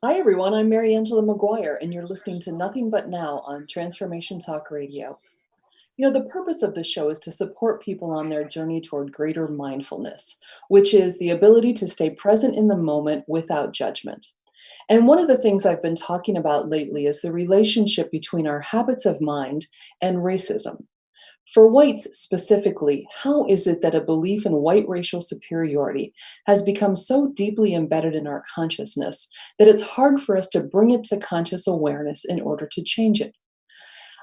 Hi, everyone. I'm Mariangela Maguire, and you're listening to Nothing But Now on Transformation Talk Radio. You know, the purpose of the show is to support people on their journey toward greater mindfulness, which is the ability to stay present in the moment without judgment. And one of the things I've been talking about lately is the relationship between our habits of mind and racism. For whites specifically, how is it that a belief in white racial superiority has become so deeply embedded in our consciousness that it's hard for us to bring it to conscious awareness in order to change it?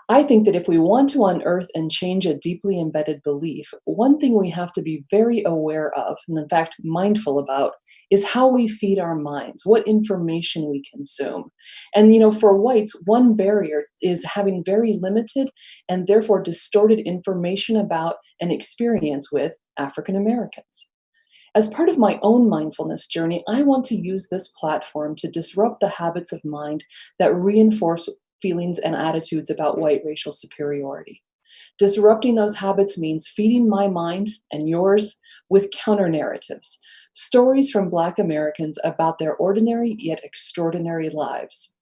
I think that if we want to unearth and change a deeply embedded belief, one thing we have to be very aware of, and in fact mindful about, is how we feed our minds, what information we consume. And for whites, one barrier is having very limited and therefore distorted information about and experience with African Americans. As part of my own mindfulness journey, I want to use this platform to disrupt the habits of mind that reinforce feelings and attitudes about white racial superiority. Disrupting those habits means feeding my mind and yours with counter narratives, stories from Black Americans about their ordinary yet extraordinary lives.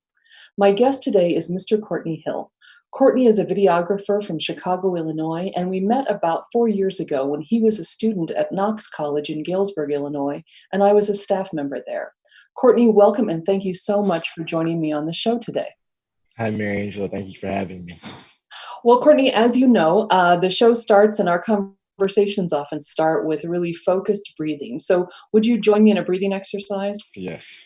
My guest today is Mr. Cortney Hill. Cortney is a videographer from Chicago, Illinois, and we met about 4 years ago when he was a student at Knox College in Galesburg, Illinois, and I was a staff member there. Cortney, welcome, and thank you so much for joining me on the show today. Hi, Mariangela. Thank you for having me. Well, Cortney, as you know, the show starts and our conversations often start with really focused breathing. So would you join me in a breathing exercise? Yes.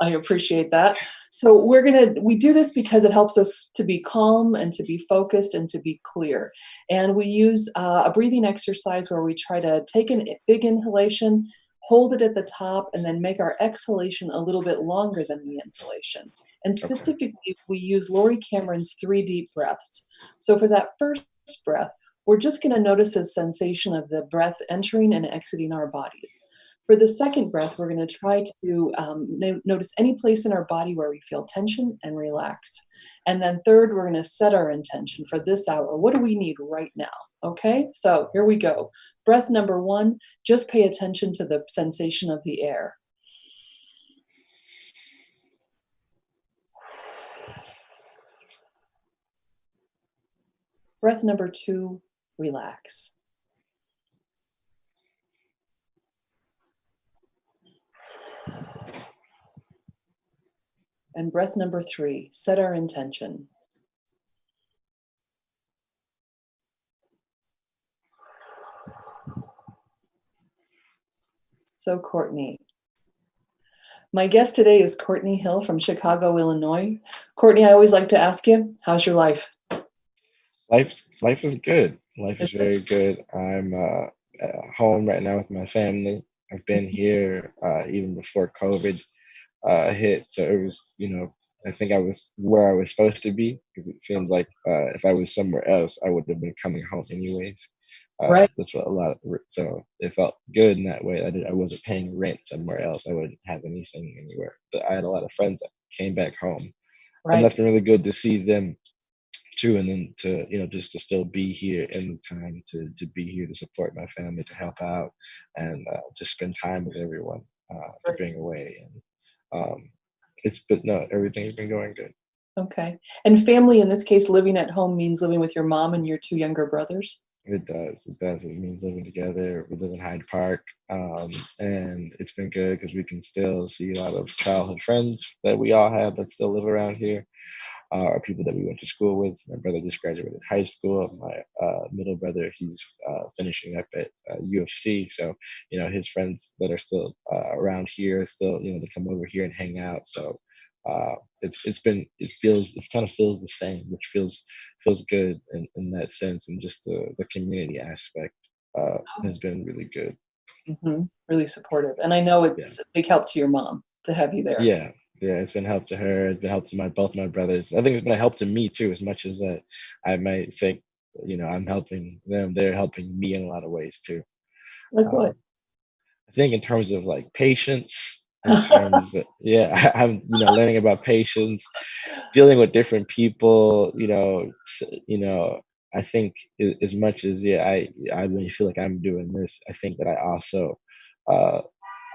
I appreciate that. So we do this because it helps us to be calm and to be focused and to be clear. And we use a breathing exercise where we try to take a big inhalation, hold it at the top, and then make our exhalation a little bit longer than the inhalation. And Okay. specifically, we use Laurie Cameron's 3 deep breaths. So for that first breath, we're just going to notice a sensation of the breath entering and exiting our bodies. For the second breath, we're going to try to notice any place in our body where we feel tension and relax. And then third, we're going to set our intention for this hour. What do we need right now? Okay, so here we go. Breath number 1, just pay attention to the sensation of the air. Breath number 2, relax. And breath number 3, set our intention. So, Cortney. My guest today is Cortney Hill from Chicago, Illinois. Cortney, I always like to ask you, how's your life? Life is good. Life is very good. I'm at home right now with my family. I've been here even before COVID hit, so it was, I think I was where I was supposed to be because it seemed like if I was somewhere else, I would have been coming home anyways. Right. That's what so it felt good in that way. I wasn't paying rent somewhere else. I wouldn't have anything anywhere. But I had a lot of friends that came back home, and that's been really good to see them too. And then to just to still be here in the time to be here to support my family, to help out, and just spend time with everyone for being away. And everything's been going good. Okay. And family, in this case, living at home means living with your mom and your 2 younger brothers? It does. It does. It means living together. We live in Hyde Park, and it's been good because we can still see a lot of childhood friends that we all have that still live around here, or people that we went to school with. My brother just graduated high school. My middle brother, he's finishing up at UFC. So, his friends that are still around here, still, they come over here and hang out. So it kind of feels the same, which feels good in that sense, and just the community aspect has been really good. Mm-hmm. Really supportive. And I know it's a big help to your mom to have you there. Yeah, Yeah, it's been help to her. It's been help to both my brothers. I think it's been a help to me too, as much as I might think, I'm helping them. They're helping me in a lot of ways too. Like what? Um, I think in terms of like patience, in terms of, yeah, I'm learning about patience, dealing with different people. I think as much as, yeah, I really feel like I'm doing this. I think that uh,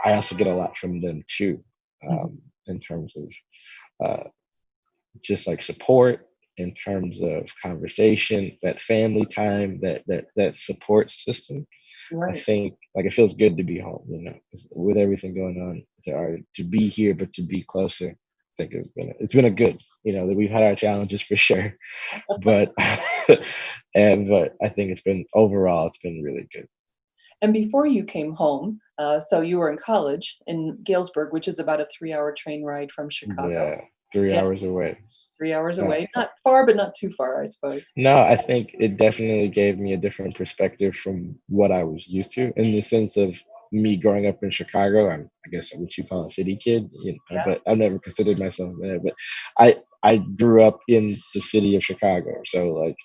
I also get a lot from them too, Mhm. in terms of just like support, in terms of conversation, that family time, that support system. I Right. think like it feels good to be home, 'cause with everything going on, to be here, but to be closer. I think it's been a good, that we've had our challenges for sure, but but I think it's been really good. And before you came home, so you were in college in Galesburg, which is about a 3-hour train ride from Chicago. Yeah, three Yeah, hours away. 3 hours Not away. Not far, but not too far, I suppose. No, I think it definitely gave me a different perspective from what I was used to, in the sense of me growing up in Chicago. I guess what you call a city kid, Yeah. but I've never considered myself there. But I grew up in the city of Chicago, so like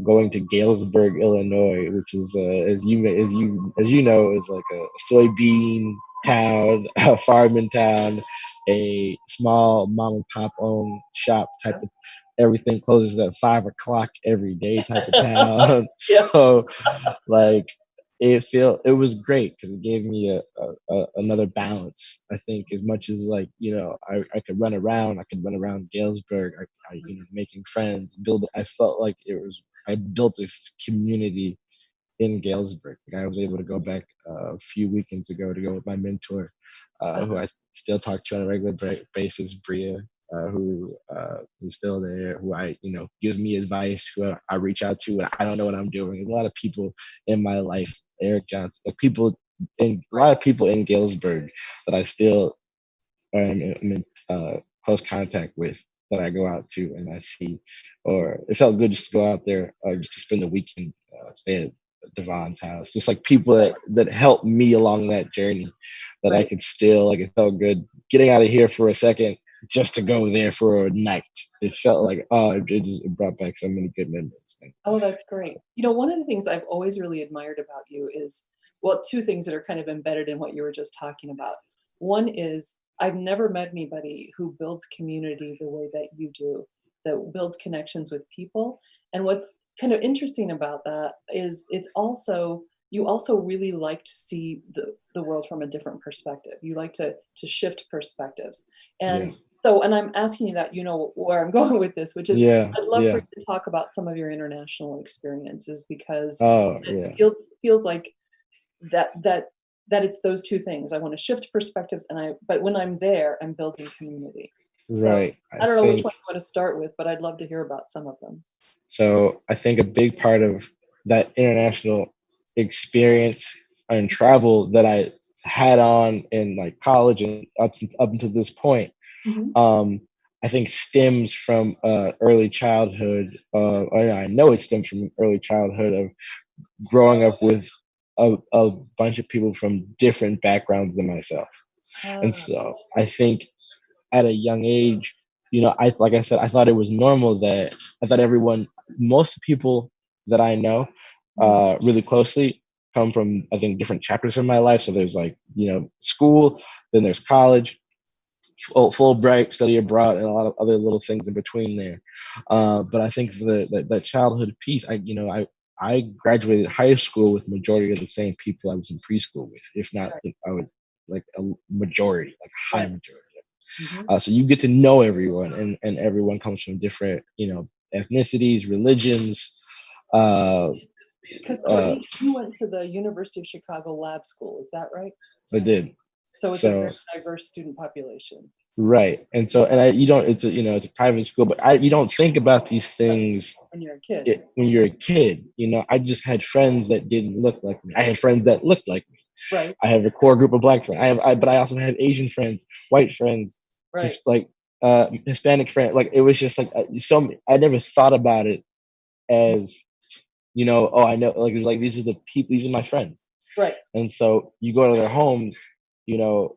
going to Galesburg, Illinois, which is as you know, is like a soybean town, a farming town, a small mom and pop owned shop type of. Everything closes at 5 o'clock every day type of town. Yes. So like it was great because it gave me another balance. I think as much as like I could run around, Galesburg, making friends, build. I felt like I built a community in Galesburg. Like I was able to go back a few weekends ago to go with my mentor, who I still talk to on a regular basis, Bria, who's still there, who gives me advice, who I reach out to when I don't know what I'm doing. There's a lot of people in my life, Eric Johnson, like a lot of people in Galesburg that I still am in close contact with, that I go out to and I see. Or it felt good just to go out there, just to spend the weekend, stay at Devon's house. Just like people Right. that helped me along that journey, that I Right. could still, like, it felt good getting out of here for a second just to go there for a night. It felt like, oh, it brought back so many good memories. Oh, that's great. One of the things I've always really admired about you is, well, 2 things that are kind of embedded in what you were just talking about. One is I've never met anybody who builds community the way that you do, that builds connections with people. And what's kind of interesting about that is you also really like to see the world from a different perspective. You like to shift perspectives. Yeah, And so, and I'm asking you that, you know where I'm going with this, which is yeah, I'd love for yeah. you to talk about some of your international experiences because Oh, it yeah. feels like that that that it's those 2 things. I wanna shift perspectives but when I'm there, I'm building community. So, Right. I I don't know which think one you wanna start with, but I'd love to hear about some of them. So I think a big part of that international experience and travel that I had on in like college and up until this point, Mhm. um, I think stems from early childhood. Or I know it stems from early childhood of growing up with a bunch of people from different backgrounds than myself, and Ah, so I think at a young age, I like I said, I thought it was normal that I thought most people that I know mhm, really closely come from, I think, different chapters of my life. So there's like, school, then there's college, Fulbright, study abroad, and a lot of other little things in between there. But I think that childhood piece, I graduated high school with majority of the same people I was in preschool with, if not, right, I would like a majority, like a high right. majority. Mhm. So you get to know everyone, and everyone comes from different, ethnicities, religions. Uh, 'Cause uh, Courtney, you went to the University of Chicago Lab School, is that right? I did. So it's a very So diverse student population. right, and so you don't. It's a private school, but you don't think about these Right, things when you're a kid. when you're a kid. I just had friends that didn't look like me. I had friends that looked like me. Right, I have a core group of black friends. But I also have Asian friends, white friends, right. like Hispanic friends. Like it was just like I never thought about it as, oh, I know, like, it was like, these are the people, these are my friends. Right, And so you go to their homes, you know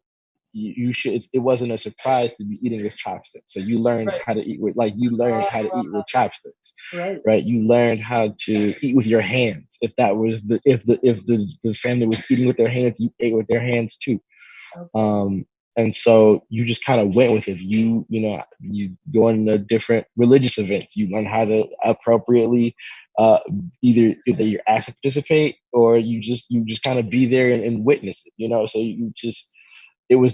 you should. It wasn't a surprise to be eating with chopsticks. So you learned Right. how to eat with like you learned how to eat with chopsticks, Right. right? You learned how to eat with your hands. If that was the family was eating with their hands, you ate with their hands too. Okay. And so you just kind of went with it. You going to different religious events. You learn how to appropriately either you're asked to participate or you just kind of be there and witness it. So you just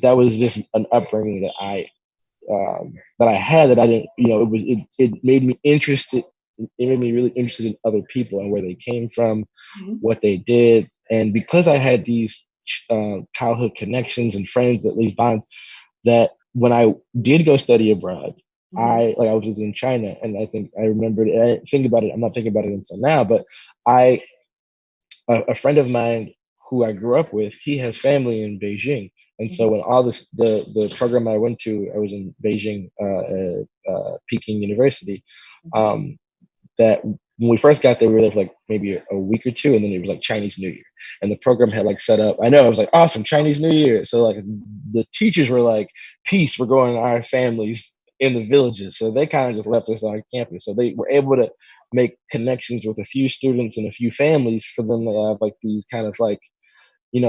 that was just an upbringing that I had that I didn't. It made me interested. It made me really interested in other people and where they came from, Mhm. what they did, and because I had these childhood connections and friends, at least bonds, that when I did go study abroad, Mhm. I was just in China, and I think I remembered. I didn't think about it. I'm not thinking about it until now, but I a friend of mine who I grew up with, he has family in Beijing, and so Mhm. when all this the program I went to, I was in Beijing, Peking University. Mhm. Um, that when we first got there, we were there for like maybe a week or two, and then it was like Chinese New Year, and the program had like set up. I know, it was like awesome Chinese New Year. So like the teachers were like, "Peace, we're going to our families in the villages." So they kind of just left us on campus. So they were able to make connections with a few students and a few families for them to have like these kind of like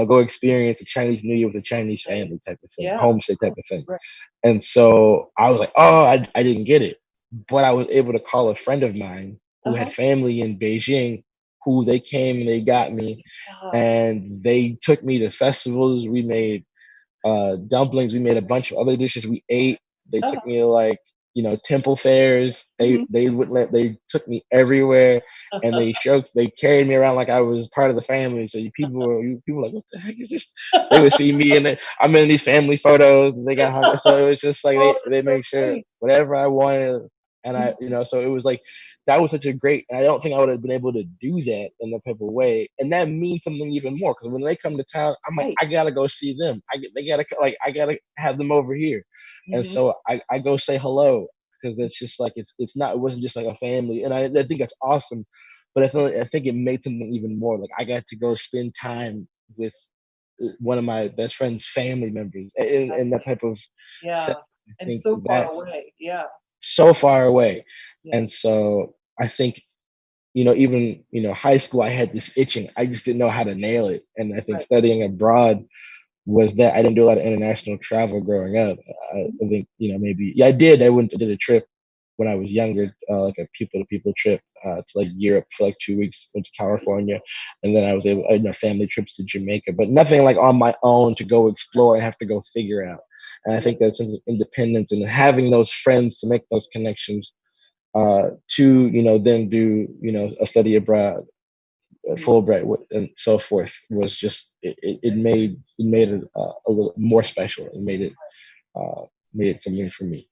go experience a Chinese New Year with a Chinese Say, family type of thing, yeah. homestay type of thing. Right. And so I was like, oh, I didn't get it. But I was able to call a friend of mine who had Uh-huh. family in Beijing, who they came and they got me, Gosh. and they took me to festivals. We made dumplings. We made a bunch of other dishes. We ate. They took Uh-huh. me to like temple fairs. They Mhm. they would let they took me everywhere, and they carried me around like I was part of the family. So people were like, what the heck is this? They would see me and I'm in these family photos. And they got hung. So it was just like Oh, they that's so make sure great. whatever I wanted. And Mhm. so it was like that was such a great. And I don't think I would have been able to do that in that type of way. And that means something even more because when they come to town, I'm like, Right. I gotta go see them. They gotta like I gotta have them over here. And Mhm. so I go say hello because it's just like it's not it wasn't just like a family. And I think that's awesome. But I think it made something even more. Like I got to go spend time with one of my best friend's family members in that Exactly. type of Yeah. setting. I And think so far that's away. Yeah. so far away. Yeah. And so I think, even, high school, I had this itching. I just didn't know how to nail it. And I think Right. studying abroad was that I didn't do a lot of international travel growing up. Mhm. I think, maybe, yeah, I did. I did a trip when I was younger, like a people to people trip to like Europe for like 2 weeks, went to California. And then I was able, family trips to Jamaica, but nothing like on my own to go explore and have to go figure out. And I Yeah. think that sense of independence and having those friends to make those connections to then do a study abroad, Yeah. Fulbright, and so forth was just it made it a little more special. It uh, made it something for me.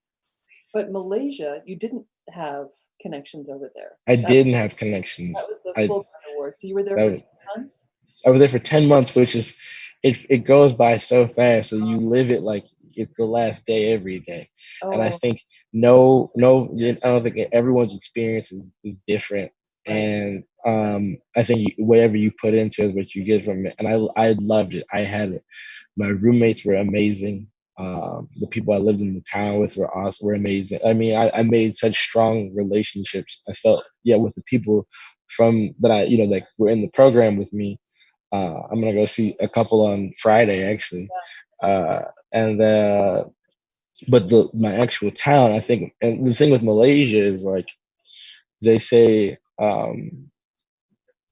But Malaysia, you didn't have connections over there. I That didn't was have that connections. was the I Fulbright Award. So you were there that for was 10 months? I was there for 10 months, which is it goes by so fast. So you live it like it's the last day every day. And I Oh, think no, I don't think everyone's experience is different. right. And I think whatever you put into it is what you get from it. And I loved it. I had it. My roommates were amazing. The people I lived in the town with were amazing. I mean, I made such strong relationships. I felt, yeah, with the people from that I that were in the program with me. I'm gonna go see a couple on Friday actually, uh, and but my actual town, I think, and the thing with Malaysia is like they say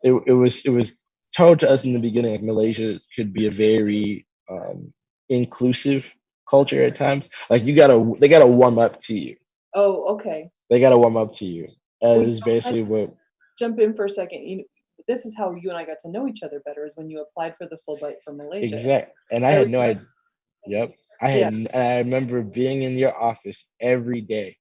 it was told to us in the beginning like Malaysia could be a very inclusive culture at times. Like they gotta warm up to you. Oh, okay. They gotta warm up to you. Well, Is basically let's what jump in for a second. This is how you and I got to know each other better is when you applied for the Fulbright for Malaysia. exact. And I I had no remember, idea. Yep. yeah. I remember being in your office every day,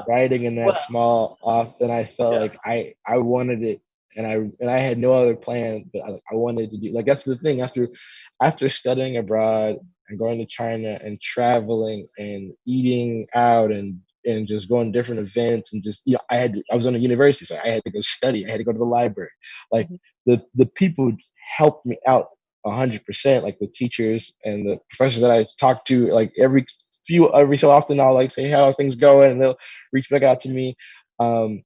writing in that Well, small off, and I felt yeah. like I wanted it, and I had no other plan, but I wanted to do like that's the thing after studying abroad and going to China and traveling and eating out and just going to different events and just I was on a university, so I had to go study, I had to go to the library, like Mhm. the people helped me out 100%. Like the teachers and the professors that I talk to, like every so often, I'll like say how are things going, and they'll reach back out to me. Um,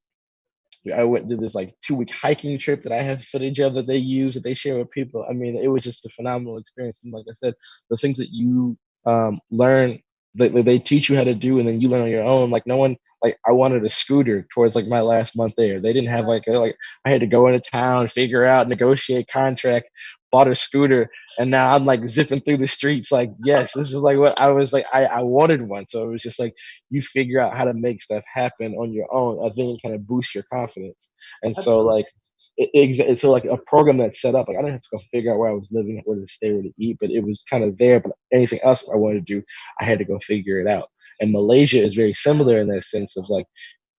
I went did this like 2 week hiking trip that I have footage of that they use that they share with people. I mean, it was just a phenomenal experience. And like I said, the things that you learn that they teach you how to do, and then you learn on your own. Like no one, like I wanted a scooter towards like my last month there. They didn't have like I had to go into town, figure out, negotiate contract, bought a scooter, and now I'm like zipping through the streets. Like yes, this is like what I was like. I wanted one, so it was just like you figure out how to make stuff happen on your own. I think it kind of boosts your confidence. And so Absolutely. like so like a program that's set up, like I didn't have to go figure out where I was living, where to stay, where to eat, but it was kind of there. But anything else I wanted to do, I had to go figure it out. And Malaysia is very similar in that sense of like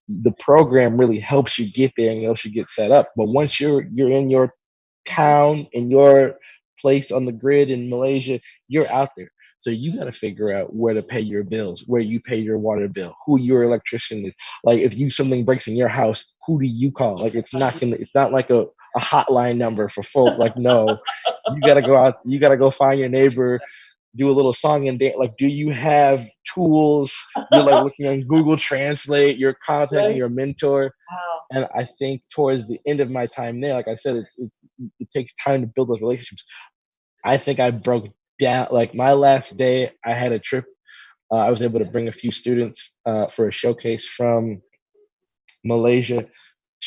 the program really helps you get there and helps you get set up. But once you're in your Mhm. town, in your place on the grid in Malaysia, you're out there. So you got to figure out where to pay your bills, where you pay your water bill, who your electrician is. Like if you something breaks in your house, who do you call? Like it's not like a hotline number for folk. Like no, you got to go out, you got to go find your neighbor, do a little song and dance. Like, do you have tools? You're like looking on Google Translate. You're contacting Right? your mentor. Wow. And I think towards the end of my time there, like I said, it takes time to build those relationships. I think I broke down. Like my last day, I had a trip. I was able to bring a few students for a showcase from Malaysia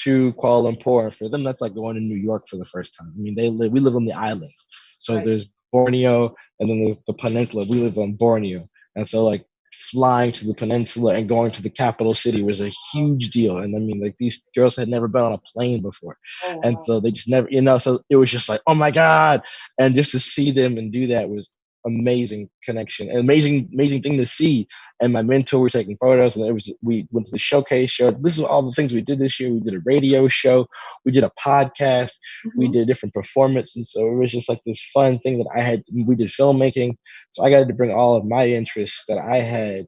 to Kuala Lumpur. For them, that's like going to New York for the first time. I mean, we live on the island, so Right. there's Borneo, and then there's the peninsula. We live on Borneo, and so like flying to the peninsula and going to the capital city was a huge deal. And I mean, like these girls had never been on a plane before, Oh, and wow. so they just never, so it was just like, oh my god, and just to see them and do that was amazing connection, an amazing thing to see. And my mentor were taking photos, and we went to the showcase show. This is all the things we did this year. We did a radio show, we did a podcast, we Mhm. did different performance, and so it was just like this fun thing that I had. We did filmmaking, so I got to bring all of my interests that I had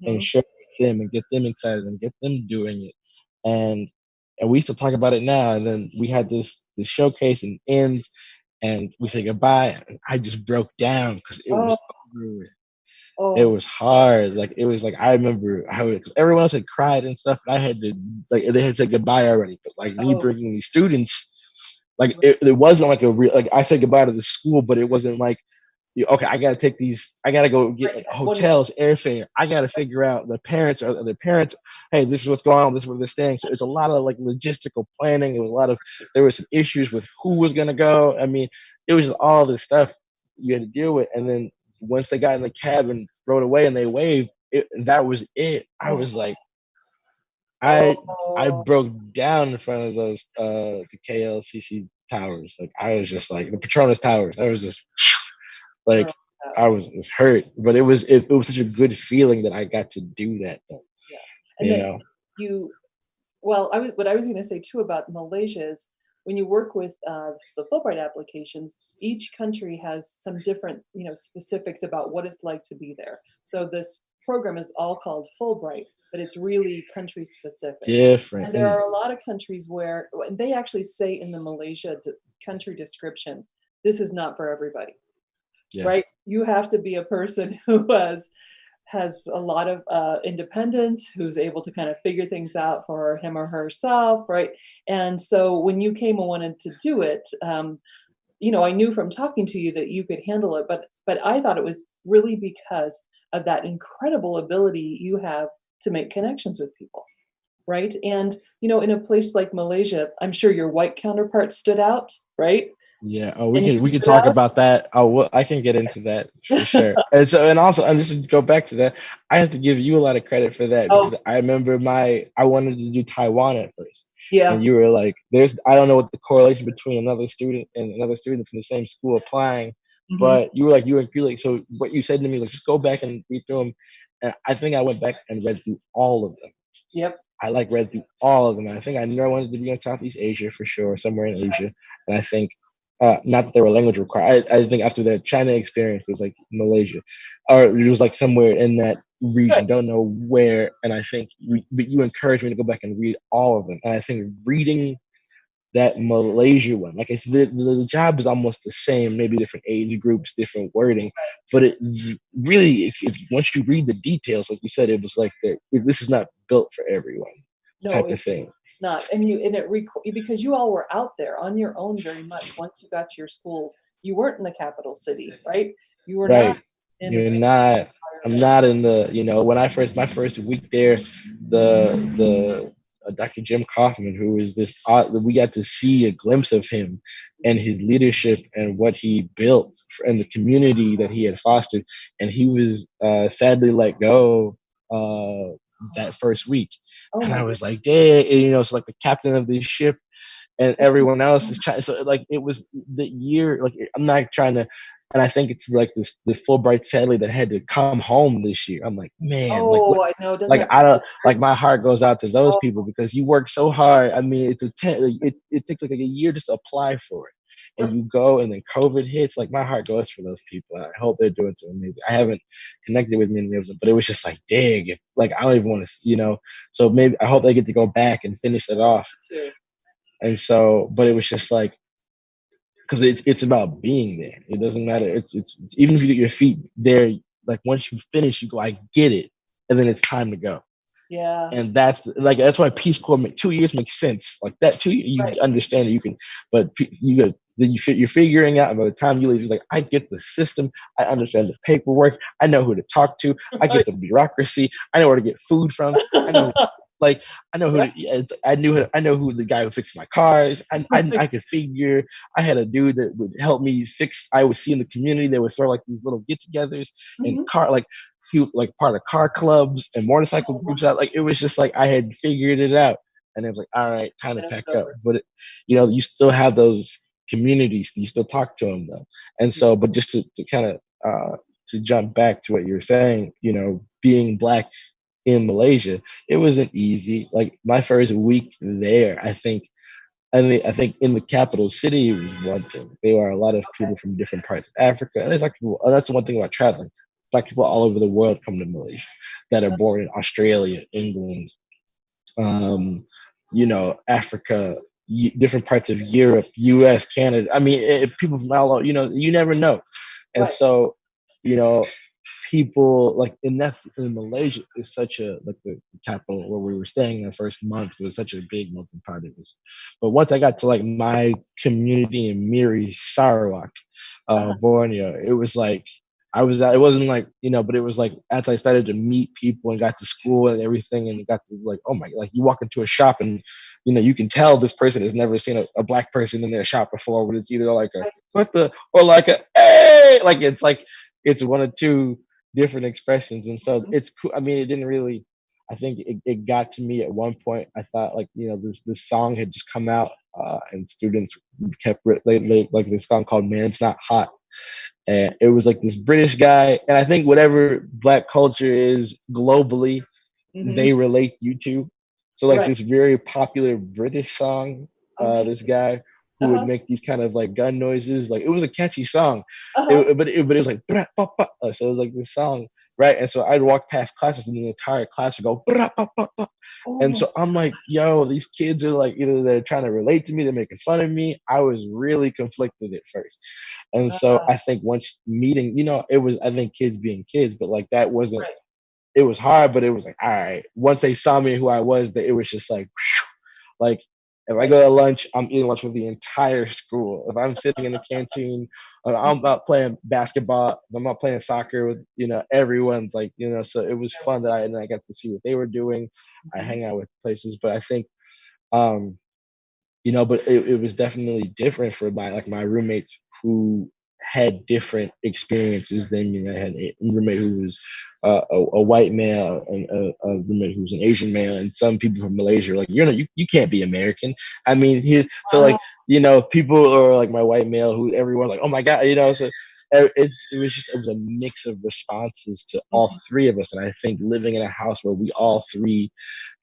and Mhm. share with them and get them excited and get them doing it. And we still talk about it now. And then we had this showcase and ends, and we say goodbye. And I just broke down because it Oh, was over. It oh, was hard. Like it was like I remember how cause everyone else had cried and stuff, but I had to like they had said goodbye already. But like me oh, bringing these students, like it wasn't like a real like I said goodbye to the school, but it wasn't like okay, I gotta take these. I gotta go get right. like One, hotels, airfare. I gotta figure out the parents or the parents. Hey, this is what's going on. This is where they're staying. So it's a lot of like logistical planning. It was a lot of there were some issues with who was gonna go. I mean, it was just all this stuff you had to deal with. And then once they got in the cab and rode away and they waved, that was it. I oh, was like, I oh, broke down in front of those the KLCC towers. Like I was just like the Petronas towers. I was just girl. like I was hurt, but it was such a good feeling that I got to do that thing, Yeah. And you that know. you, well, what I was going to say too about Malaysia is when you work with the Fulbright applications, each country has some different, specifics about what it's like to be there. So this program is all called Fulbright, but it's really country specific. Different And there and are a lot of countries where and they actually say in the Malaysia country description, this is not for everybody, yeah, right? You have to be a person who has a lot of independence, who's able to kind of figure things out for him or herself, right? And so when you came and wanted to do it, I knew from talking to you that you could handle it, but I thought it was really because of that incredible ability you have to make connections with people, right? And in a place like Malaysia, I'm sure your white counterpart stood out, right? yeah. Oh, And you we could stood talk out. about that. Oh, well, I can get into that for sure. And so and also and just to go back to that, I have to give you a lot of credit for that because Oh, I remember I wanted to do Taiwan at first. yeah. And you were like, there's I don't know what the correlation between another student and another student from the same school applying, Hmm. but you were like so what you said to me was just go back and read through them. And I think I went back and read through all of them. Yep. I like read through all of them. And I think I knew I wanted to be in Southeast Asia for sure, somewhere in Asia. And I think not that there were language required. I think after the China experience, it was like Malaysia, or it was like somewhere in that Good. region. Don't know where. And I think but you encouraged me to go back and read all of them. And I think reading that Malaysia one. Like I said, the job is almost the same, maybe different age groups, different wording, but it really, if once you read the details, like you said, it was like that. This is not built for everyone, No, type it's of thing. not. Because you all were out there on your own very much once you got to your schools. You weren't in the capital city, right? You were not Right. in You're an not. I'm environment. not in the. When I first my first week there, the Dr. Jim Kaufman, who is this, we got to see a glimpse of him and his leadership and what he built and the community that he had fostered, and he was sadly let go that first week, Oh and my I goodness. was like, dang, it's like the captain of this ship and everyone else is trying. So like it was the year. Like I'm not trying to, and I think it's like this the Fulbright sadly that had to come home this year. I'm like, man, like what? Oh, I know. Doesn't Like that I break don't your like heart? my heart goes out to those Oh, people because you work so hard. I mean, it takes like a year just to apply for it. And you go, and then COVID hits. Like my heart goes for those people. I hope they're doing something amazing. I haven't connected with many of them, but it was just like, dang, like I don't even want to. So maybe I hope they get to go back and finish it off. too. And so, but it was just like because it's about being there. It doesn't matter. It's even if you get your feet there, like once you finish, you go, I get it, and then it's time to go. Yeah. And that's why Peace Corps 2 years makes sense. Like that 2 years, you Right. understand that you can, but you're figuring out. And by the time you leave, you're like, I get the system. I understand the paperwork. I know who to talk to. I Right. get the bureaucracy. I know where to get food from. I know like I know who Yeah. to, yeah, I know who the guy who fixed my cars. I Right. could figure. I had a dude that would help me fix. I would see in the community they would throw like these little get-togethers and Mhm. car like he like part of car clubs and motorcycle Oh, groups out. Like it was just like I had figured it out, and it was like, all right, time to and it was pack up. over. But you still have those communities. You still talk to them though, and Yeah. so but just to kind of to jump back to what you were saying, being black in Malaysia, it wasn't easy. Like my first week there, I think in the capital city it was one thing. There are a lot of Okay. people from different parts of Africa, and there's like people. And that's the one thing about traveling. Black people all over the world come to Malaysia that are born in Australia, England, um, Africa, different parts of Europe, U.S., Canada. I mean, people from all over. You never know, and Right. so you know people like and that's in Malaysia is such a like the capital where we were staying the first month was such a big melting pot it was. But once I got to like my community in Miri Sarawak, Uh-huh. Borneo, it was like it wasn't like but it was like as I started to meet people and got to school and everything and got to like oh my like you walk into a shop and you can tell this person has never seen a black person in their shop before but it's either like a Right. what the or like a hey like it's one or two different expressions. And so Mhm. it's cool. I mean, it didn't really, I think it got to me at one point. I thought like, this song had just come out and students kept like this song called Man It's Not Hot. And it was like this British guy. And I think whatever black culture is globally, Mhm. they relate you to. So like Right. this very popular British song, Okay. this guy who would Uh-huh. make these kind of like gun noises. Like it was a catchy song, Uh-huh. but it was like "Bra, ba, ba." So it was like this song, right? And so I'd walk past classes and the entire class would go "Bra, ba, ba, ba." Oh And my so I'm like, gosh. yo, these kids are like either they're trying to relate to me, they're making fun of me. I was really conflicted at first. And so Ah, I think once meeting, it was I think kids being kids, but like that wasn't right. it was hard, but it was like, all right. Once they saw me who I was, that it was just like if I Right. go to lunch, I'm eating lunch with the entire school. If I'm sitting in the canteen, I'm not playing basketball. If I'm not playing soccer with everyone's like So it was fun that I got to see what they were doing. I Mhm. hang out with places, but I think um but it was definitely different for my roommates who had different experiences than me. I had a roommate who was a white male and a roommate who was an Asian male, and some people from Malaysia are like, you can't be American. I mean, so Ah, like people are like my white male who everyone like, oh my god, so it was a mix of responses to all mhm. three of us, and I think living in a house where we all three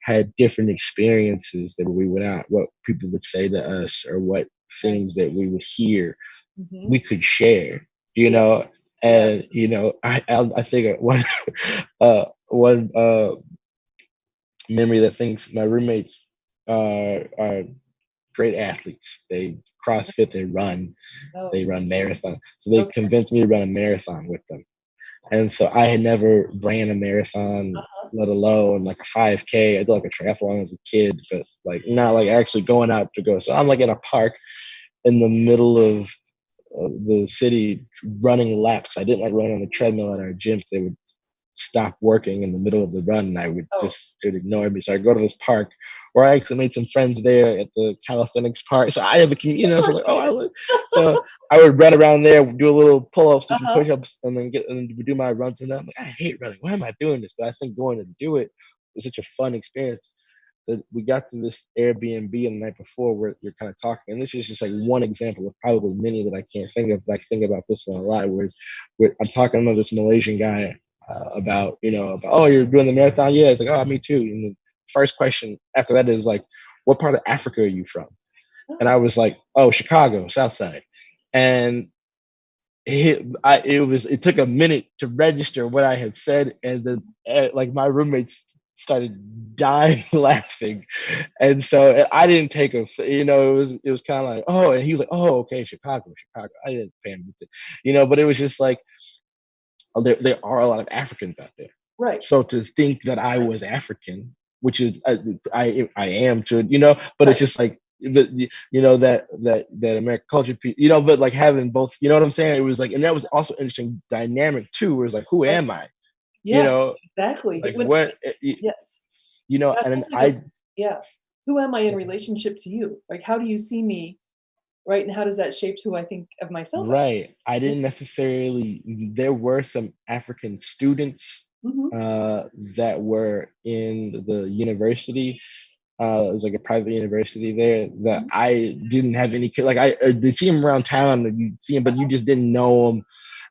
had different experiences that we would not what people would say to us or what Right. things that we would hear Mhm. we could share Yeah. Yeah. and I think one memory that thinks my roommates are great athletes. They CrossFit, Oh, they run marathon. So they okay. convinced me to run a marathon with them. And so I had never ran a marathon, Uh-huh. let alone like a 5K. I did like a triathlon as a kid, but like not like actually going out to go. So I'm like in a park in the middle of the city running laps. I didn't like run on the treadmill at our gym. They would stop working in the middle of the run, and Oh, it would ignore me. So I go to this park where I actually made some friends there at the calisthenics park. So I have a of so course like, you oh, did. So I would run around there, do a little pull ups, do some Uh-huh. push ups, and then do my runs. And then I'm like, I hate running. Why am I doing this? But I think going to do it was such a fun experience that we got to this Airbnb the night before where you're kind of talking. And this is just like one example of probably many that I can't think of, but I think about this one a lot. Where I'm talking to this Malaysian guy about, oh, you're doing the marathon? Yeah. It's like, oh, me too. And the first question after that is like, what part of Africa are you from? And Oh, I was like, oh, Chicago, South Side. And it took a minute to register what I had said, and then like my roommates started dying laughing, and so I didn't take it was kind of like, oh, and he was like, oh, okay, Chicago, Chicago. I didn't pay him attention, but it was just like, there are a lot of Africans out there. right, So to think that I right, was African, which is I am to but it's right. just like that American culture piece, but like having both, you know what I'm saying? It was like, and that was also interesting dynamic too, where it's like, who Right. am I? You Yes, know, exactly. like what, Yes. Yeah, and then that's like yeah. Who am I in relationship to you? Like, how do you see me, right? And how does that shape who I think of myself as? right. I Yeah. didn't necessarily. There were some African students Mhm. that were in the university. It was like a private university there that Mhm. I didn't have any like they see him around town and you see him, but you just didn't know him.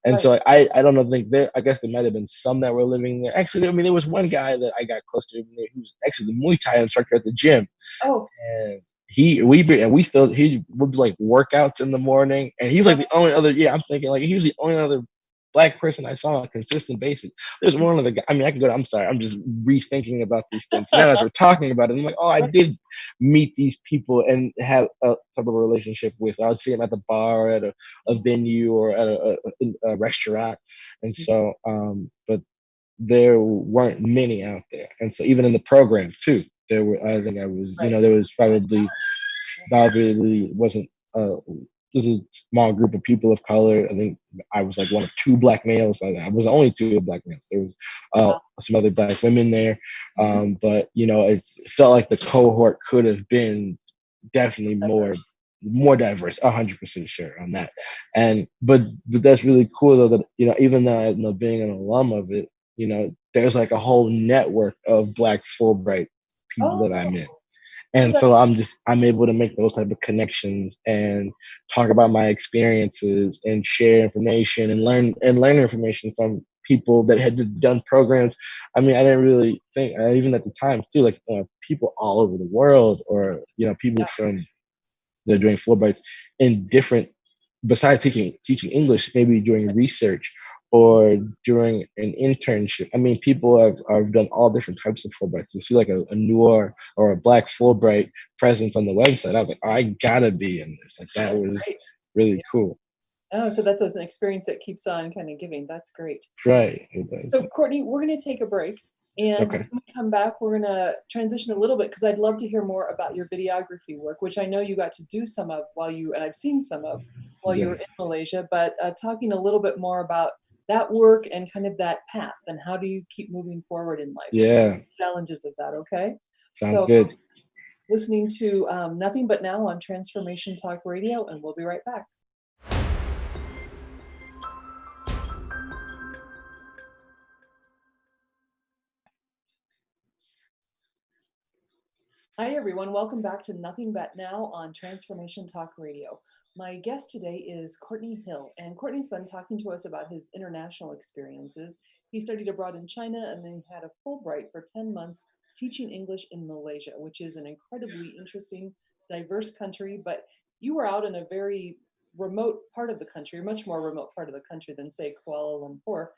And Right. so I don't know, think there, I guess there might have been some that were living there. Actually, I mean, there was one guy that I got close to. He was actually the Muay Thai instructor at the gym, Oh, and we still he would like workouts in the morning, and he's like the only other. Yeah, I'm thinking like he was the only other black person I saw on a consistent basis. There's one other guy. I mean, I can go. I'm sorry. I'm just rethinking about these things now as we're talking about it. I'm like, oh, I right. did meet these people and have a type of a relationship with. I would see them at the bar, at a venue, or at a restaurant, and so but there weren't many out there, and so even in the program too, there were. I think I was, Right. there was Right. probably wasn't just a small group of people of color. I think I was like one of two black males. I was only two black males. There was Wow. some other black women there, Mhm. but it felt like the cohort could have been definitely Diverse. more diverse. 100% sure on that. And but that's really cool though, that even though I know being an alum of it, there's like a whole network of black Fulbright people Oh, that I'm in, well, and that so I'm able to make those type of connections and talk about my experiences and share information and learn information from people that had done programs. I mean, I didn't really think, even at the time too, like people all over the world, or people yeah. from they're doing Fulbrights in different, besides teaching English, maybe doing research or during an internship. I mean, people have done all different types of Fulbrights. To see like a Noir or a Black Fulbright presence on the website, I was like, oh, I gotta be in this. Like that That's was great. really Yeah. cool. Oh, so that's an experience that keeps on kind of giving. That's great. Right. It was. So, Courtney, we're going to take a break. And when Okay. we come back, we're going to transition a little bit because I'd love to hear more about your videography work, which I know you got to do some of and I've seen some of while you were Yeah. in Malaysia, but talking a little bit more about that work and kind of that path and how do you keep moving forward in life and Yeah. challenges of that, okay? Sounds So, good. listening to Nothing But Now on Transformation Talk Radio, and we'll be right back. Hi, everyone. Welcome back to Nothing But Now on Transformation Talk Radio. My guest today is Cortney Hill, and Courtney's been talking to us about his international experiences. He studied abroad in China and then he had a Fulbright for 10 months teaching English in Malaysia, which is an incredibly interesting, diverse country. But you were out in a very remote part of the country, a much more remote part of the country than, say, Kuala Lumpur.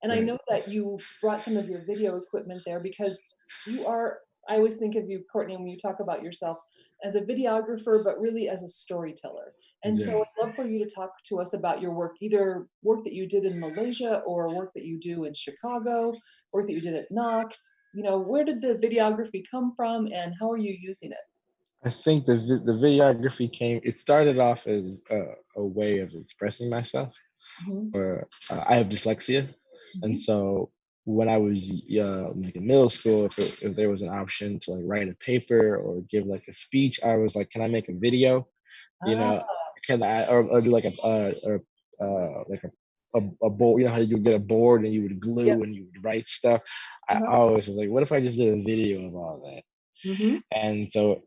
And I Right. know that you brought some of your video equipment there because you are I always think of you, Courtney, when you talk about yourself as a videographer, but really as a storyteller. And so Yeah. I'd love for you to talk to us about your work, either work that you did in Malaysia or work that you do in Chicago, work that you did at Knox. Where did the videography come from and how are you using it? I think the videography came. It started off as a way of expressing myself. Mhm, Or I have dyslexia, and mhm. so when I was like in middle school, if there was an option to like write a paper or give like a speech, I was like, can I make a video? You Ah, know, can I or do like like a board? You know how you would get a board and you would yeah. glue and you would write stuff. I Uh-huh. always was like, what if I just did a video of all that? Mhm. And so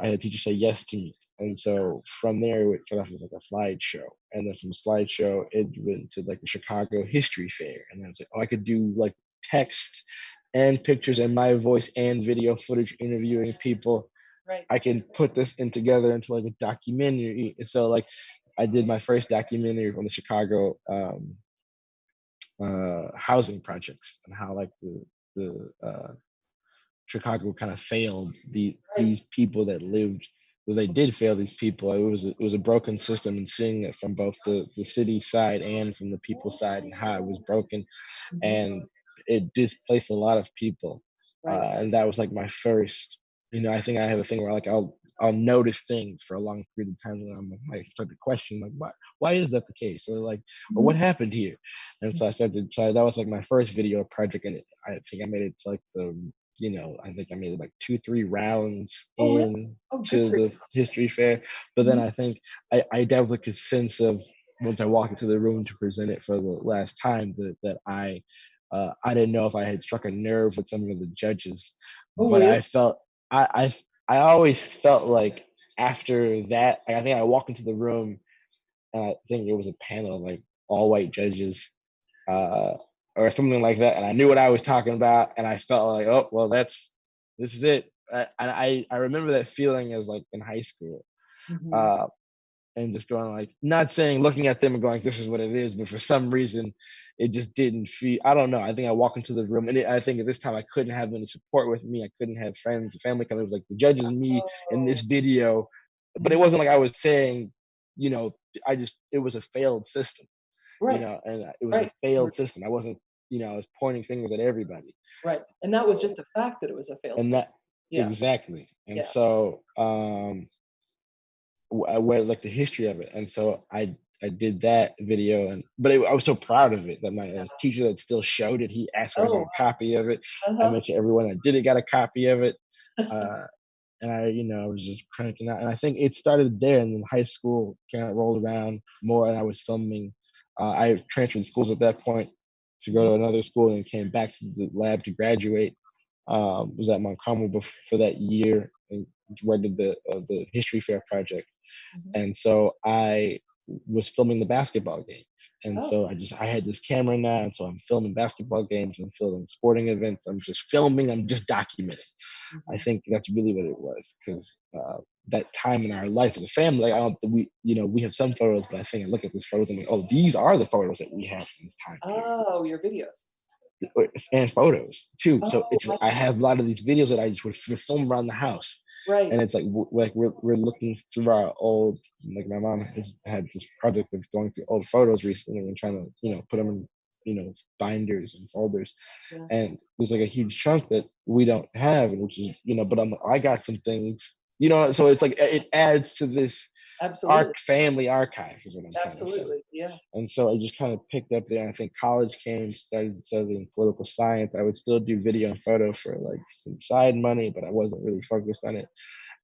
I had a teacher say yes to me. And so from there, it started off as like a slideshow. And then from a slideshow, it went to like the Chicago History Fair. And then I was like, oh, I could do like text and pictures and my voice and video footage interviewing people. Right. I can put this in together into like a documentary. And so like I did my first documentary on the Chicago housing projects and how like the Chicago kind of failed Right. these people that lived. Well, they did fail these people. It was a broken system, and seeing it from both the city side and from the people side, and how it was broken, Mhm. and it displaced a lot of people. Right. And that was like my first. I think I have a thing where like I'll notice things for a long period of time, and I start to question like why is that the case, or like or Mhm. what happened here. And so I started. So that was like my first video project, and I think I made it to like I think I made it like 2, 3 rounds Oh, really? in Oh, good to for the you. history fair. But then Mhm. I think I developed a sense of once I walked into the room to present it for the last time that I didn't know if I had struck a nerve with some of the judges, Oh, but really? I felt I always felt like after that, I think I walked into the room and I think it was a panel of like all white judges uh, or something like that, and I knew what I was talking about, and I felt like, oh well, this is it. I remember that feeling as like in high school, Mhm. uh, and just going like, not saying looking at them and going, this is what it is, but for some reason, it just didn't feel. I don't know. I think I walked into the room, and I think at this time I couldn't have any support with me. I couldn't have friends, family, because it was like the judges and me in this Oh. video, but it Mhm. wasn't like I was saying, you know, it was a failed system, Right. and it was a Right. You were failed system. I wasn't, I was pointing fingers at everybody. right. And that was just a fact that it was a failed And system. that Yeah. exactly. And Yeah. so I read like the history of it, and so I did that video, I was so proud of it that my teacher that still showed it, he asked for his Oh, own copy of it. I uh-huh. made sure everyone that did it got a copy of it. Uh, and I was just cranking out. And I think it started there, and then high school kind of rolled around more, and I was filming. I transferred schools at that point to go Mhm. to another school, and came back to the lab to graduate. Was at Montgomery for that year, and where I did the history fair project. Mhm. And so I was filming the basketball games, and Oh. so I had this camera now, and so I'm filming basketball games, I'm filming sporting events, I'm just filming, I'm just documenting. I Mhm. think that's really what it was, because that time in our life as a family, like, I don't we have some photos, but I think I look at these photos and I'm like, oh, these are the photos that we have from this time period, Oh, your videos. and photos too. So Oh, it's I I see. have a lot of these videos that I just would film around the house, Right. and it's like we're looking through our old, like my mom has had this project of going through old photos recently and trying to put them in binders and folders, Yeah. and there's like a huge chunk that we don't have, and which is but I got some things, so it's like it adds to this Absolutely. our family archive is what I'm trying to say. Absolutely. Yeah. And so I just kind of picked up there. I think college came, started studying political science. I would still do video and photo for like some side money, but I wasn't really focused on it.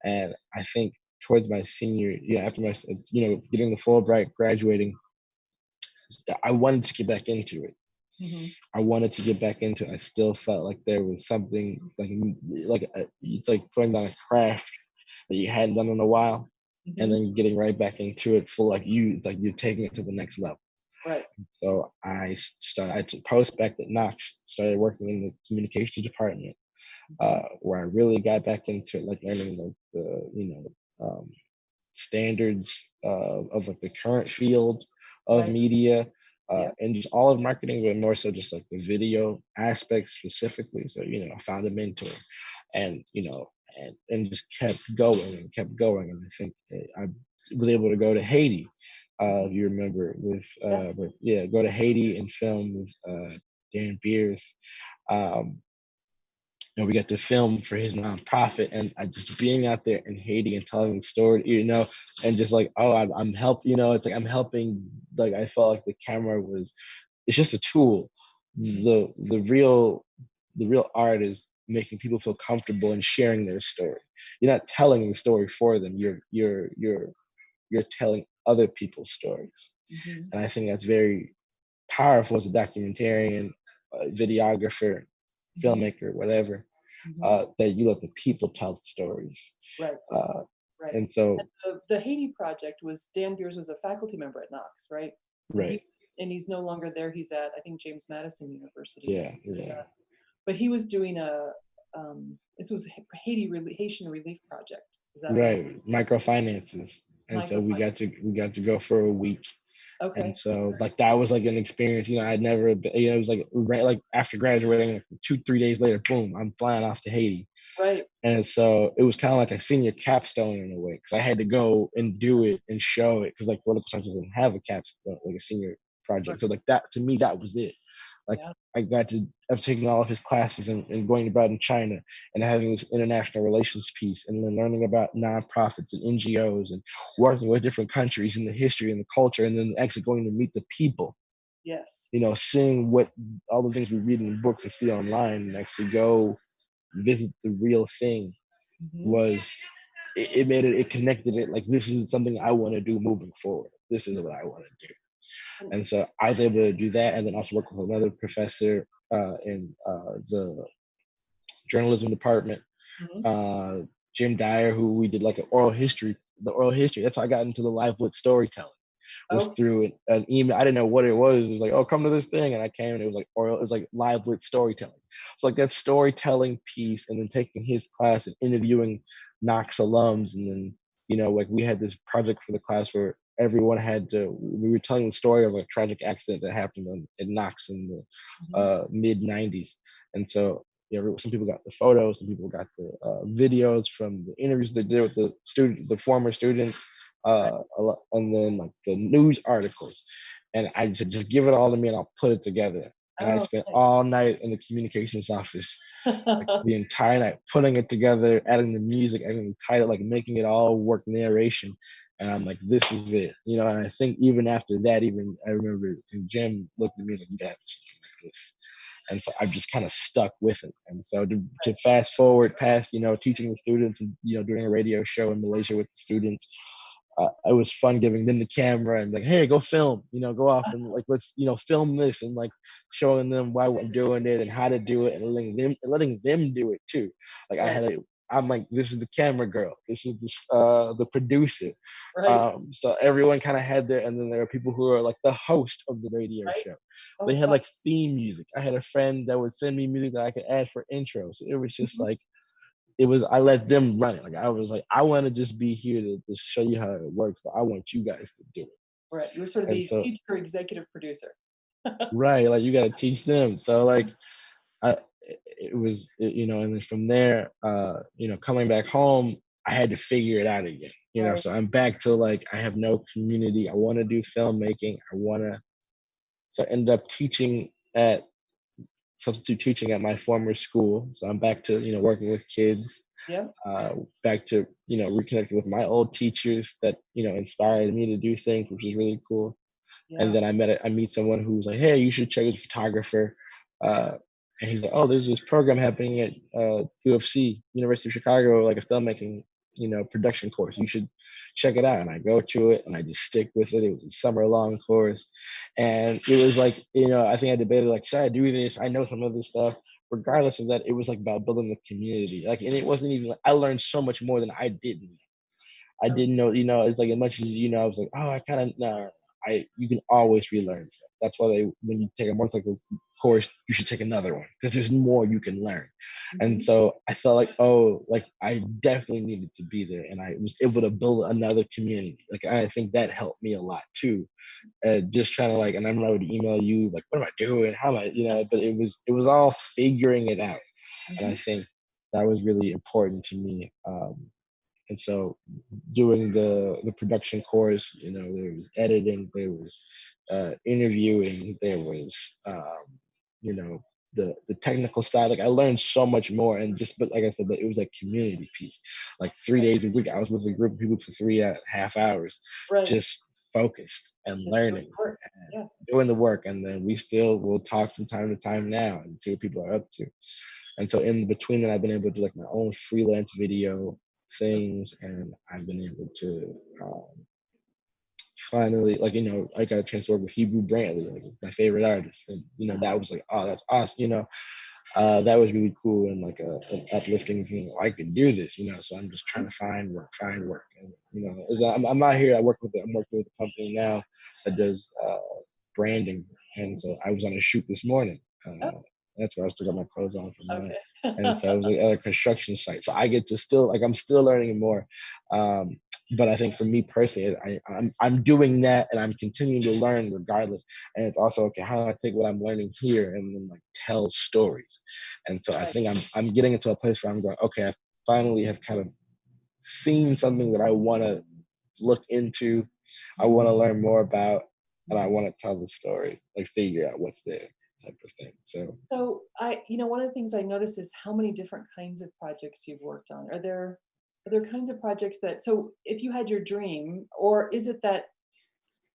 And I think towards my senior, after my, getting the Fulbright, graduating, I wanted to get back into it. Mhm. I wanted to get back into it. I still felt like there was something it's like putting down a craft that you hadn't done in a while, and Mhm. then getting right back into it full like you're taking it to the next level. Right. So I took post back at Knox, started working in the communications department, Mhm. where I really got back into it, like learning standards of like the current field of Right. media, Yeah. and just all of marketing, but more so just like the video aspect specifically. So I found a mentor, and and just kept going and kept going. And I think I was able to go to Haiti, if you remember, with Yes. but yeah, go to Haiti and film with Dan Beers. Um, and we got to film for his nonprofit, and I just being out there in Haiti and telling the story, and just like, oh, I'm helping, it's like I'm helping. Like I felt like the camera was, it's just a tool. The real art is making people feel comfortable and sharing their story. You're not telling the story for them. You're telling other people's stories, Mm-hmm. and I think that's very powerful as a documentarian, videographer, Mm-hmm. filmmaker, whatever. Mm-hmm. That you let the people tell the stories. Right. Uh, Right. and so, And the Haiti project was Dan Beers was a faculty member at Knox, right? And right, he's no longer there. He's at, I think, James Madison University. yeah, yeah, But he was doing this was Haitian relief project. Is that right? right, Yes. microfinances. And so we Microfinance. got to go for a week. And Okay. so like that was like an experience, I'd never been, it was like right, like after graduating, like 2-3 days later, boom, I'm flying off to Haiti. Right. And so it was kind of like a senior capstone in a way, because I had to go and do it and show it, because like political science doesn't have a capstone, like a senior Right. project. So like that, to me, that was it. Like Yeah. I got to, I've taken all of his classes and going abroad in China and having this international relations piece, and then learning about nonprofits and NGOs and working with different countries and the history and the culture, and then actually going to meet the people, Yes. seeing what all the things we read in books and see online, and actually go visit the real thing Mm-hmm. was, it connected it, like this is something I want to do moving forward. This is what I want to do. And so I was able to do that, and then also work with another professor in the journalism department, Mm-hmm. uh, Jim Dyer, who we did like the oral history. That's how I got into the live lit storytelling, was Oh, through an email. I didn't know what it was. It was like, oh, come to this thing. And I came, and it was like oral, it was like live lit storytelling. So like that storytelling piece, and then taking his class and interviewing Knox alums. And then, like we had this project for the class where everyone we were telling the story of a tragic accident that happened in Knox in the mm-hmm. mid 90s. And so, some people got the photos, some people got the videos from the interviews they did with the former students, Right. and then like the news articles, and I just give it all to me, and I'll put it together. And I Oh, spent all night in the communications office, like nice. the entire night, putting it together, adding the music, adding the title, like making it all work, narration. And I'm like, this is it, And I think even after that, even I remember Jim looked at me like, you got something like this. And so I've just kind of stuck with it. And so to fast forward past, teaching the students and doing a radio show in Malaysia with the students, it was fun giving them the camera and like, hey, go film, go off and like let's film this, and like showing them why I'm doing it and how to do it, and letting them do it too. Like Right. I'm like, this is the camera girl, this is the producer. Right. So everyone kind of had their, and then there are people who are like the host of the radio Right. show. They Oh, had fun. like theme music. I had a friend that would send me music that I could add for intros. So it was just Mhm. like, I let them run it. Like I was like, I want to just be here to show you how it works, but I want you guys to do it. Right. You were sort of And the so, teacher executive producer. right, like you got to teach them. So like it was, and then from there, coming back home, I had to figure it out again. Right. So I'm back to like, I have no community. I want to do filmmaking. So I ended up teaching at substitute teaching at my former school. So I'm back to, working with kids, Yeah. back to, reconnecting with my old teachers that, inspired me to do things, which is really cool. And Yeah. then I meet someone who's like, hey, you should check this photographer. Uh, and he's like, oh, there's this program happening at UFC, University of Chicago, like a filmmaking, production course. You should check it out. And I go to it and I just stick with it. It was a summer long course. And it was like, I think I debated, like, should I do this? I know some of this stuff. Right. Regardless of that, it was like about building a community. Like, and it wasn't even like, I learned so much more than I didn't. I Oh, didn't know, it's like as much as I was like, oh, I kind of no. You can always relearn stuff. That's why when you take a motorcycle course, you should take another one, because there's more you can learn. And mhm. so I felt like, oh, like I definitely needed to be there, and I was able to build another community. Like I think that helped me a lot too. Just trying to like, and I remember I would email you like, what am I doing? How am I, but it was all figuring it out. And I Mhm. think that was really important to me. And so doing the production course, there was editing, there was interviewing, there was you know the technical side. Like I learned so much more, and just but like I said, but it was like community piece. Like 3 days a week, I was with a group of people for 3.5 hours, Right. just focused and Just doing learning work. and Yeah. doing the work. And then we still will talk from time to time now and see what people are up to. And so in between that, I've been able to do like my own freelance video things, and I've been able to finally, like, I got a chance to work with Hebrew Brantley, like my favorite artist, and that was like, oh, that's awesome, that was really cool, and like an uplifting thing. I could do this, so I'm just trying to find work, and I'm not here. I'm working with a company now that does branding, and so I was on a shoot this morning. Oh, That's where I still got my clothes on from that. And okay. so it was like other construction site. So I get to still, like, I'm still learning more. But I think for me personally, I'm doing that, and I'm continuing to learn regardless. And it's also, okay, how do I take what I'm learning here and then like tell stories? And so I Right. think I'm getting into a place where I'm going, okay, I finally have kind of seen something that I want to look into, I want to learn more about, and I want to tell the story, like figure out what's there, type of thing. So So one of the things I noticed is how many different kinds of projects you've worked on. Are there kinds of projects that, so if you had your dream, or is it that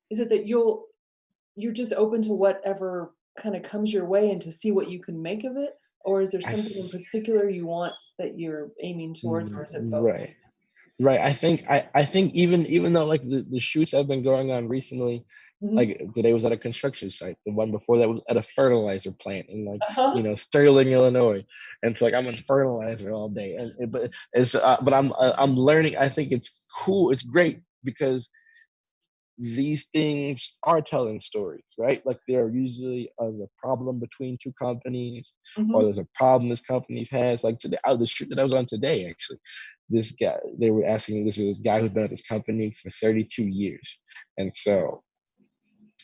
you're just open to whatever kind of comes your way and to see what you can make of it? Or is there I, something in particular you want that you're aiming towards, or is it both? right. Right. I think even though like the shoots have been going on recently, Mhm. like today was at a construction site. The one before that was at a fertilizer plant in like Uh-huh. Sterling, Illinois. And so like I'm in fertilizer all day, but I'm learning. I think it's cool. It's great because these things are telling stories, right? Like there are usually a problem between two companies, or Mhm. there's a problem this company has. Like today, the shoot that I was on today, actually, this guy, they were asking, this is this guy who's been at this company for 32 years. And so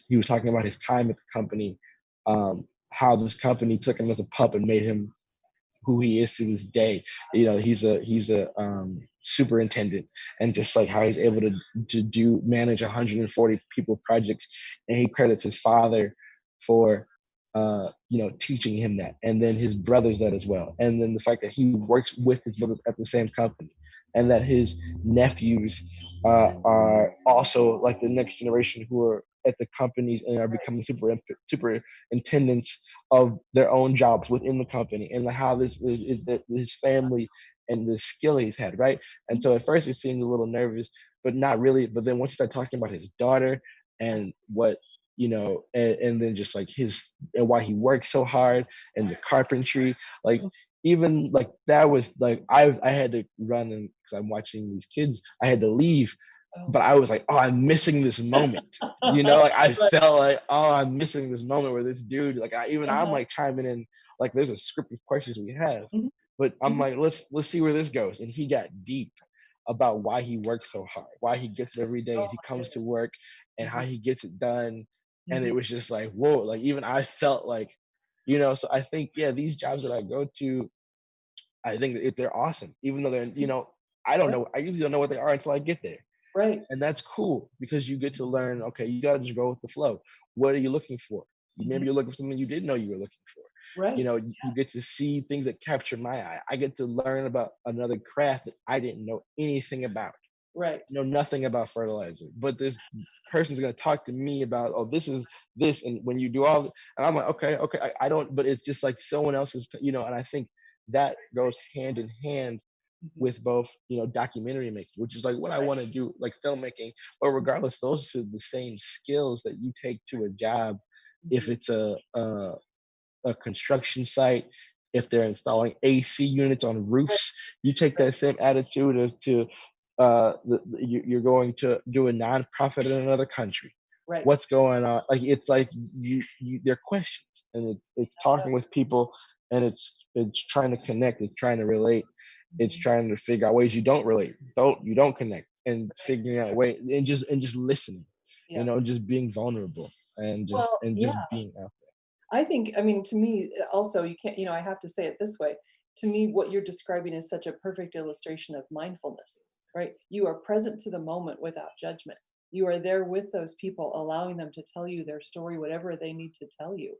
he was talking about his time at the company, how this company took him as a pup and made him who he is to this day. He's a superintendent, and just like how he's able to do manage 140 people projects, and he credits his father for teaching him that, and then his brothers that as well, and then the fact that he works with his brothers at the same company, and that his nephews are also like the next generation who are at the companies and are becoming superintendents of their own jobs within the company, and how this is his family and the skill he's had, right? And so at first it seemed a little nervous, but not really. But then once you start talking about his daughter and what and then just like his and why he works so hard and the carpentry, like even like that was like I had to run, and because I'm watching these kids, I had to leave, Oh. but I was like, oh, I'm missing this moment. Like I Right. felt like, oh, I'm missing this moment where this dude, like I'm Uh-huh. like chiming in, like there's a script of questions we have, Mhm. but I'm Mhm. like, let's see where this goes. And he got deep about why he works so hard, why he gets it every day, Oh and he my comes to goodness. work, and how Mhm. he gets it done. And it Mhm. was just like, whoa, like even I felt like, so I think, yeah, these jobs that I go to, I think that they're awesome, even though they're, I don't Right. know, I usually don't know what they are until I get there. Right. And that's cool because you get to learn, okay, you got to just go with the flow. What are you looking for? Mhm. Maybe you're looking for something you didn't know you were looking for. Right. You get to see things that capture my eye. I get to learn about another craft that I didn't know anything about. Right. Know nothing about fertilizer, but this person's going to talk to me about, oh, this is this. And when you do all, and I'm like, okay, I don't, but it's just like someone else's, and I think that goes hand in hand Mhm. with both documentary making, which is like what I Right. want to do, like filmmaking. But regardless, those are the same skills that you take to a job. If Mhm. it's a construction site, if they're installing AC units on Right. roofs, you take Right. that same attitude as to you're going to do a nonprofit in another country. Right. What's going on? Like it's like they're questions, and it's talking with people, and it's trying to connect, it's trying to relate, it's Mhm. trying to figure out ways you don't relate, don't connect, and figuring out way, and just listening, Yeah. just being vulnerable, and just Well, and yeah. just being out I think, I mean, to me, also, you can't, I have to say it this way. to me, what you're describing is such a perfect illustration of mindfulness, right? You are present to the moment without judgment. You are there with those people, allowing them to tell you their story, whatever they need to tell you.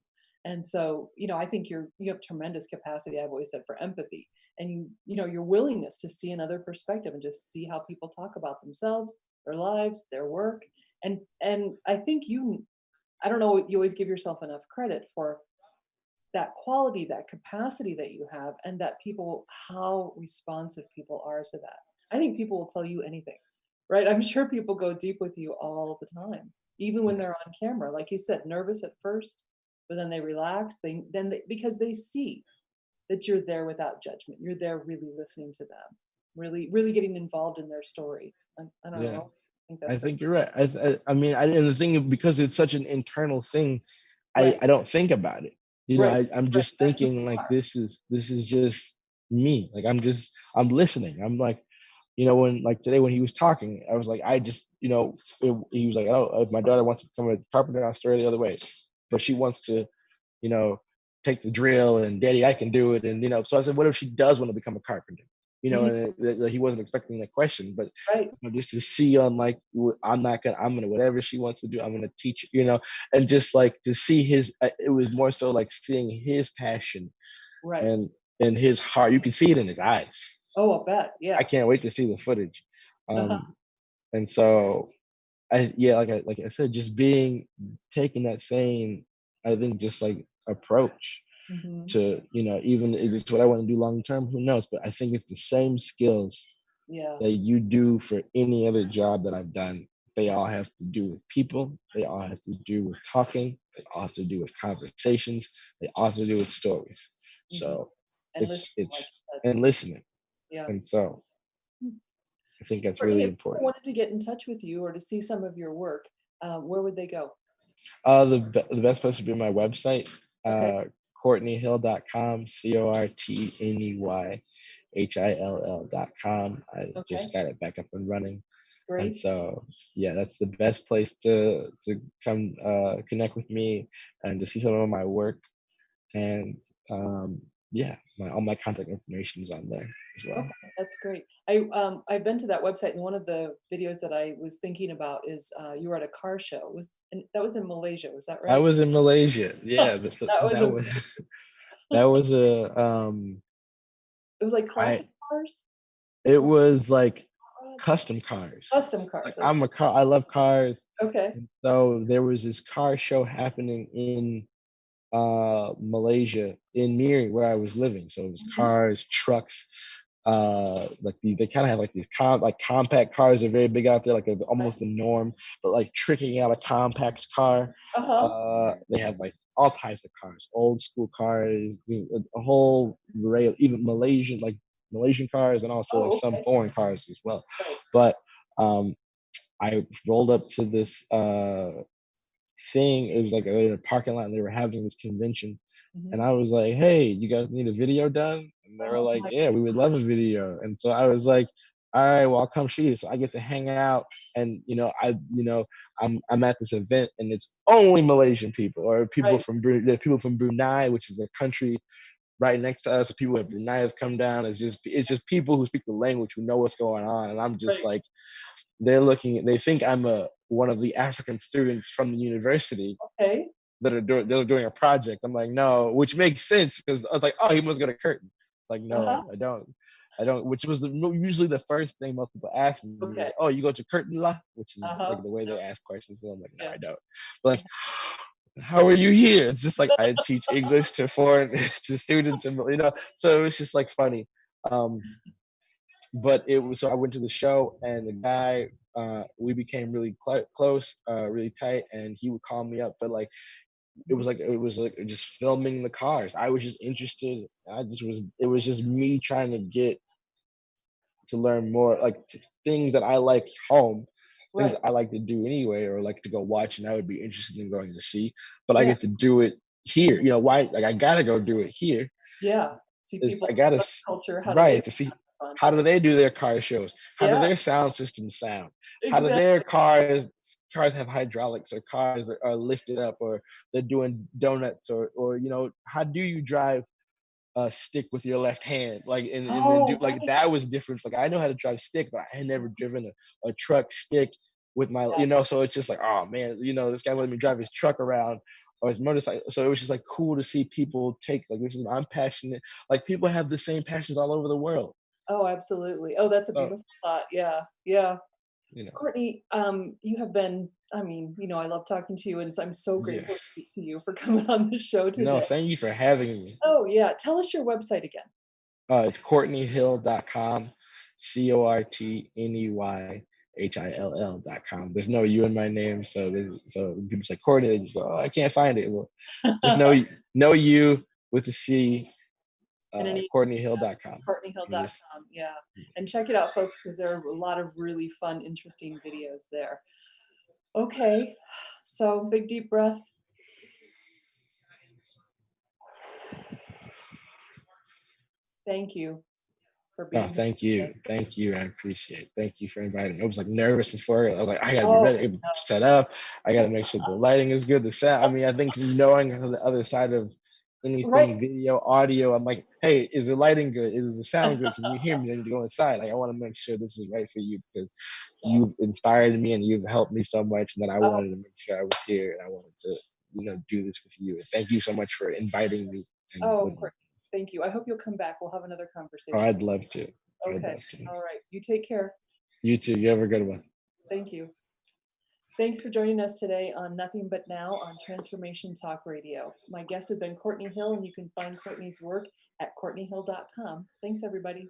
And so, I think you have tremendous capacity, I've always said, for empathy. And your willingness to see another perspective and just see how people talk about themselves, their lives, their work. And I think I don't know, you always give yourself enough credit for that quality, that capacity that you have, and that people, how responsive people are to that. I think people will tell you anything, right? I'm sure people go deep with you all the time, even when they're on camera. Like you said, nervous at first, but then they relax. Because they see that you're there without judgment. You're there really listening to them, really, really getting involved in their story. I don't Yeah, know. I think I that's so. think you're right. I mean, and the thing because it's such an internal thing, Right, I don't think about it. right, I'm right. just That's who thinking you like are. this is just me. Like I'm listening. I'm like, when like today when he was talking, I was like, I just, he was like, oh, if my daughter wants to become a carpenter, I'll steer her the other way, but she wants to, you know, take the drill, and daddy, I can do it. And, so I said, what if she does want to become a carpenter? Mhm. And he wasn't expecting that question, but Right, just to see on like, I'm gonna, whatever she wants to do, I'm gonna teach, and just like to see it was more so like seeing his passion right. and his heart. You can see it in his eyes. Oh, I'll bet. I Yeah. can't wait to see the footage. Uh-huh. And so yeah, like I said, just taking that same, I think, just like approach Mhm. to, even is this what I want to do long term? Who knows? But I think it's the same skills Yeah. that you do for any other job that I've done. They all have to do with people. They all have to do with talking. They all have to do with conversations. They all have to do with stories. Mhm. So And it's listening, like it's you said. and listening. Yeah. And so Hmm. I think that's For really if people important. wanted to get in touch with you or to see some of your work, where would they go? The best place would be my website, Okay. CourtneyHill.com, CourtneyHill.com. I Okay. just got it back up and running. And Great. so, yeah, that's the best place to come connect with me and to see some of my work. And yeah, all my contact information is on there as well. Okay, that's great. I've been to that website, and one of the videos that I was thinking about is you were at a car show. That was in Malaysia? Was that I right? was in Malaysia. Yeah, That was that a. was that was a It was like I classic cars. it Or was like garage? custom cars. Custom Like cars. Okay. I love cars. Okay. And so there was this car show happening in Malaysia, in Miri, where I was living. So it was Mhm. cars, trucks, like they kind of have like these compact cars are very big out there, like Right. almost the norm, but like tricking out a compact car. Uh huh. They have like all types of cars, old school cars, just a whole array of even Malaysian cars, and also like Oh, some okay. foreign cars as well. Right. But um, I rolled up to this thing. It was like in a parking lot, and they were having this convention. And Mhm. I was like, "Hey, you guys need a video done?" And they were Oh like, my. "Yeah, we would love a video." And so I was like, "All right, well, I'll come shoot it." So I get to hang out, and I'm at this event, and it's only Malaysian people or Right. there's people from Brunei, which is the country right next to us. People at Brunei have come down. It's just people who speak the language who know what's going on, and I'm just Right. like, they think I'm a one of the African students from the university Okay. they're doing a project. I'm like, no, which makes sense because I was like, oh, he must go to Curtin. It's like, Uh no, huh. I don't. Which was usually the first thing most people ask me is, Okay. oh, you go to Curtin La, which Uh is huh. like the way No. they ask questions. And I'm like, no, Yeah. I don't. But like, how are you here? It's just like I teach English to foreign to students, and so it's just like funny. Um, but it was so I went to the show, and the guy, we became really close, really tight, and he would call me up, but like Mhm. it was like just filming the cars. I was just interested. It was just me trying to get to learn more, like things that I like home, things Right. that I like to do anyway, or like to go watch, and I would be interested in going to see. But I Yeah. get to do it here. Why? Like I gotta go do it here. Yeah. See Is people I from gotta such culture. How do they? right to see That's fun. how do they do their car shows? How do Yeah. their sound systems sound? How do their Exactly. cars have hydraulics, or cars that are lifted up, or they're doing donuts, or how do you drive stick with your left hand, like, and then do Oh, like right. that was different. Like I know how to drive stick, but I had never driven a truck stick with my, Yeah. so it's just like, oh man, this guy let me drive his truck around or his motorcycle. So it was just like cool to see people take like this is I'm passionate. Like people have the same passions all over the world. Oh, absolutely. Oh, that's a So, beautiful thought. Yeah. Yeah. you know, Courtney, you have been, I mean, I love talking to you, and so I'm so yeah. grateful to you for coming on the show No, today. thank you for having me. Oh, yeah. Tell us your website again. It's CourtneyHill.com, CourtneyHill.com. There's no U in my name, so when people say Courtney, they just go, oh, I can't find it. Well, just no U with the C, And any CourtneyHill.com. CourtneyHill.com. Yeah. And check it out, folks, because there are a lot of really fun, interesting videos there. Okay. So big deep breath. Thank you for Oh, being here thank today. you. Thank you. I appreciate it. Thank you for inviting me. I was like nervous before. I was like, I gotta be Oh, ready, set up. I gotta make sure the lighting is good. The sound. I mean, I think knowing the other side of right. anything video, audio, I'm like, hey, is the lighting good? Is the sound good? Can you hear me? I need to go inside. Like, I want to make sure this is right for you because you've inspired me and you've helped me so much. And then I Oh, wanted to make sure I was here and I wanted to, do this with you. And thank you so much for inviting me. And oh, Courtney, thank you. I hope you'll come back. We'll have another oh, conversation. I'd love to. I'd Okay. love to. All right. You take care. You too. You have a good one. Thank you. Thanks for joining us today on Nothing But Now on Transformation Talk Radio. My guest has been Cortney Hill, and you can find Courtney's work at CourtneyHill.com. Thanks, everybody.